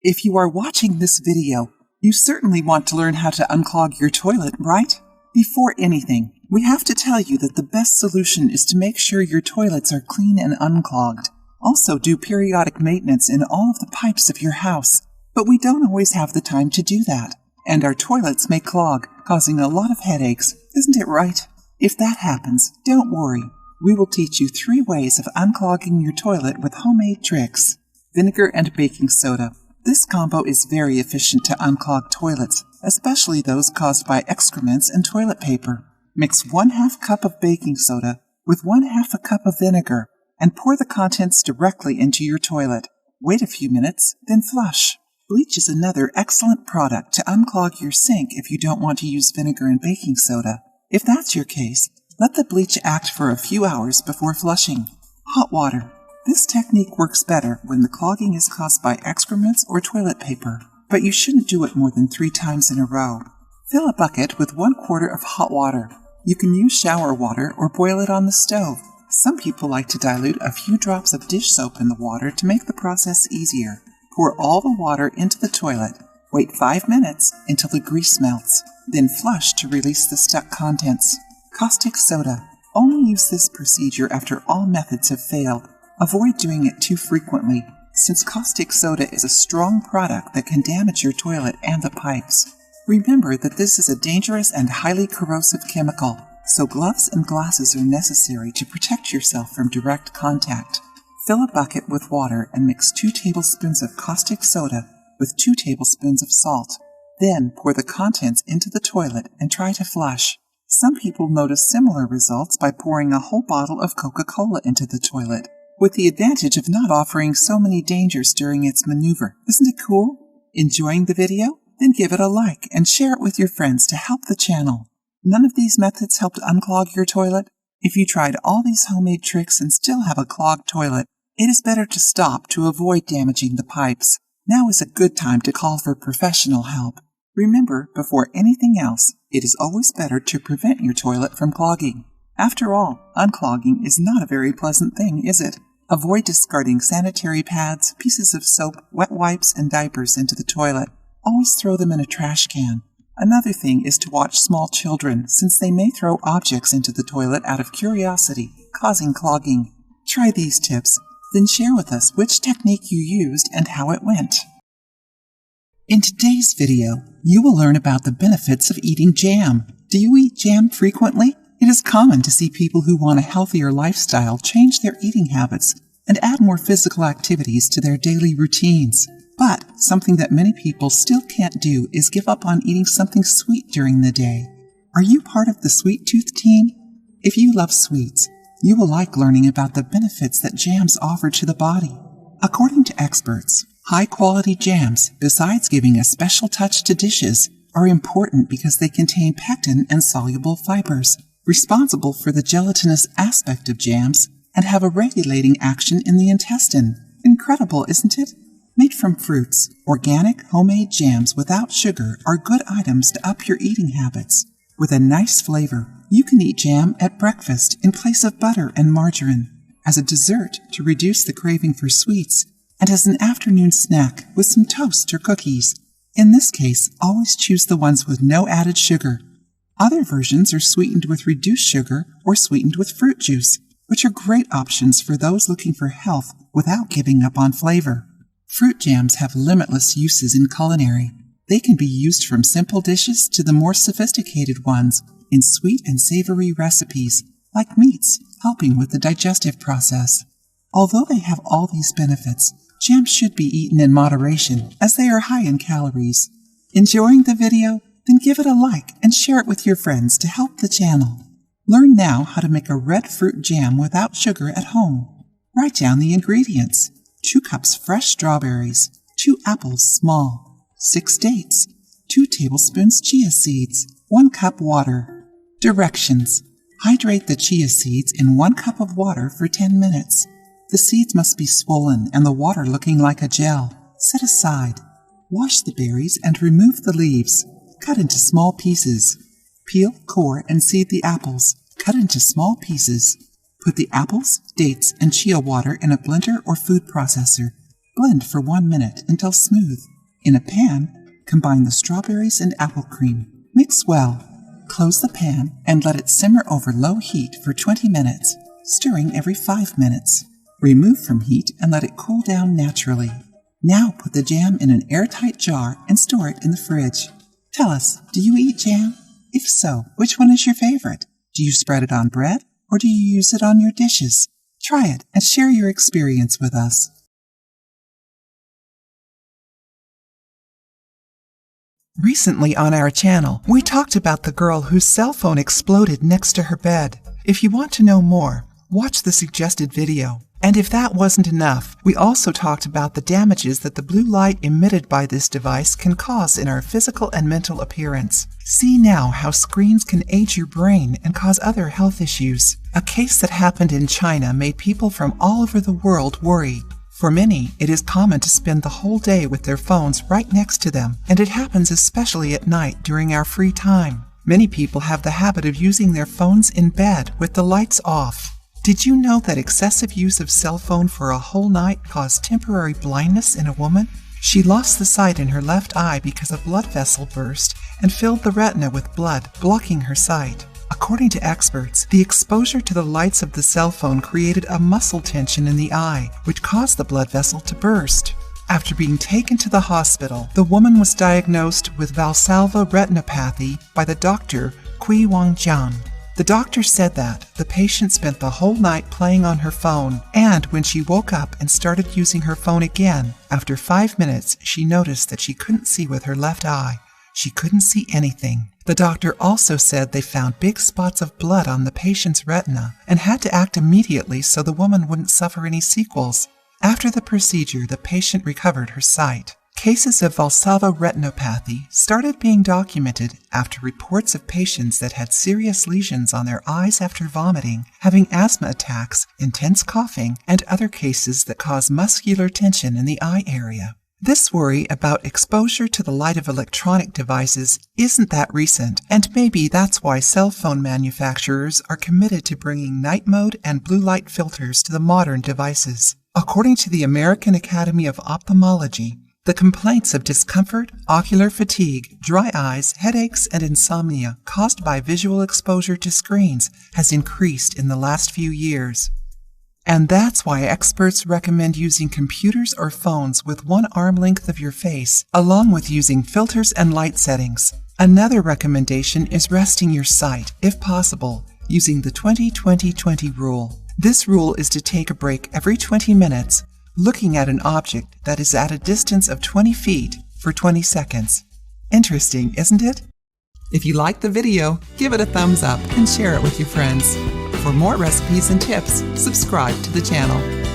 If you are watching this video, you certainly want to learn how to unclog your toilet, right? Before anything, we have to tell you that the best solution is to make sure your toilets are clean and unclogged. Also, do periodic maintenance in all of the pipes of your house. But we don't always have the time to do that. And our toilets may clog, causing a lot of headaches, isn't it right? If that happens, don't worry. We will teach you 3 ways of unclogging your toilet with homemade tricks. Vinegar and baking soda. This combo is very efficient to unclog toilets, especially those caused by excrements and toilet paper. Mix 1/2 cup of baking soda with 1/2 a cup of vinegar and pour the contents directly into your toilet. Wait a few minutes, then flush. Bleach is another excellent product to unclog your sink if you don't want to use vinegar and baking soda. If that's your case, let the bleach act for a few hours before flushing. Hot water. This technique works better when the clogging is caused by excrements or toilet paper, but you shouldn't do it more than 3 times in a row. Fill a bucket with 1/4 of hot water. You can use shower water or boil it on the stove. Some people like to dilute a few drops of dish soap in the water to make the process easier. Pour all the water into the toilet. Wait 5 minutes until the grease melts. Then flush to release the stuck contents. Caustic soda. Only use this procedure after all methods have failed. Avoid doing it too frequently, since caustic soda is a strong product that can damage your toilet and the pipes. Remember that this is a dangerous and highly corrosive chemical, so gloves and glasses are necessary to protect yourself from direct contact. Fill a bucket with water and mix 2 tablespoons of caustic soda with 2 tablespoons of salt. Then pour the contents into the toilet and try to flush. Some people notice similar results by pouring a whole bottle of Coca-Cola into the toilet, with the advantage of not offering so many dangers during its maneuver. Isn't it cool? Enjoying the video? Then give it a like and share it with your friends to help the channel. None of these methods helped unclog your toilet? If you tried all these homemade tricks and still have a clogged toilet, it is better to stop to avoid damaging the pipes. Now is a good time to call for professional help. Remember, before anything else, it is always better to prevent your toilet from clogging. After all, unclogging is not a very pleasant thing, is it? Avoid discarding sanitary pads, pieces of soap, wet wipes, and diapers into the toilet. Always throw them in a trash can. Another thing is to watch small children, since they may throw objects into the toilet out of curiosity, causing clogging. Try these tips, then share with us which technique you used and how it went. In today's video, you will learn about the benefits of eating jam. Do you eat jam frequently? It is common to see people who want a healthier lifestyle change their eating habits and add more physical activities to their daily routines. But something that many people still can't do is give up on eating something sweet during the day. Are you part of the sweet tooth team? If you love sweets, you will like learning about the benefits that jams offer to the body. According to experts, high-quality jams, besides giving a special touch to dishes, are important because they contain pectin and soluble fibers, responsible for the gelatinous aspect of jams, and have a regulating action in the intestine. Incredible, isn't it? Made from fruits, organic homemade jams without sugar are good items to up your eating habits. With a nice flavor, you can eat jam at breakfast in place of butter and margarine, as a dessert to reduce the craving for sweets, and as an afternoon snack with some toast or cookies. In this case, always choose the ones with no added sugar. Other versions are sweetened with reduced sugar or sweetened with fruit juice, which are great options for those looking for health without giving up on flavor. Fruit jams have limitless uses in culinary. They can be used from simple dishes to the more sophisticated ones in sweet and savory recipes, like meats, helping with the digestive process. Although they have all these benefits, jams should be eaten in moderation as they are high in calories. Enjoying the video? Then give it a like and share it with your friends to help the channel. Learn now how to make a red fruit jam without sugar at home. Write down the ingredients. 2 cups fresh strawberries, 2 apples small, 6 dates, 2 tablespoons chia seeds, 1 cup water. Directions. Hydrate the chia seeds in 1 cup of water for 10 minutes. The seeds must be swollen and the water looking like a gel. Set aside. Wash the berries and remove the leaves. Cut into small pieces. Peel, core, and seed the apples. Cut into small pieces. Put the apples, dates, and chia water in a blender or food processor. Blend for 1 minute until smooth. In a pan, combine the strawberries and apple cream. Mix well. Close the pan and let it simmer over low heat for 20 minutes, stirring every 5 minutes. Remove from heat and let it cool down naturally. Now put the jam in an airtight jar and store it in the fridge. Tell us, do you eat jam? If so, which one is your favorite? Do you spread it on bread or do you use it on your dishes? Try it and share your experience with us. Recently on our channel, we talked about the girl whose cell phone exploded next to her bed. If you want to know more, watch the suggested video. And if that wasn't enough, we also talked about the damages that the blue light emitted by this device can cause in our physical and mental appearance. See now how screens can age your brain and cause other health issues. A case that happened in China made people from all over the world worry. For many, it is common to spend the whole day with their phones right next to them, and it happens especially at night during our free time. Many people have the habit of using their phones in bed with the lights off. Did you know that excessive use of cell phone for a whole night caused temporary blindness in a woman? She lost the sight in her left eye because a blood vessel burst and filled the retina with blood, blocking her sight. According to experts, the exposure to the lights of the cell phone created a muscle tension in the eye, which caused the blood vessel to burst. After being taken to the hospital, the woman was diagnosed with Valsalva retinopathy by the doctor Kui Wangjian. The doctor said that the patient spent the whole night playing on her phone, and when she woke up and started using her phone again, after 5 minutes, she noticed that she couldn't see with her left eye. She couldn't see anything. The doctor also said they found big spots of blood on the patient's retina and had to act immediately so the woman wouldn't suffer any sequels. After the procedure, the patient recovered her sight. Cases of Valsalva retinopathy started being documented after reports of patients that had serious lesions on their eyes after vomiting, having asthma attacks, intense coughing, and other cases that cause muscular tension in the eye area. This worry about exposure to the light of electronic devices isn't that recent, and maybe that's why cell phone manufacturers are committed to bringing night mode and blue light filters to the modern devices. According to the American Academy of Ophthalmology, the complaints of discomfort, ocular fatigue, dry eyes, headaches, and insomnia caused by visual exposure to screens has increased in the last few years. And that's why experts recommend using computers or phones with one arm length of your face, along with using filters and light settings. Another recommendation is resting your sight, if possible, using the 20-20-20 rule. This rule is to take a break every 20 minutes, looking at an object that is at a distance of 20 feet for 20 seconds. Interesting, isn't it? If you liked the video, give it a thumbs up and share it with your friends. For more recipes and tips, subscribe to the channel.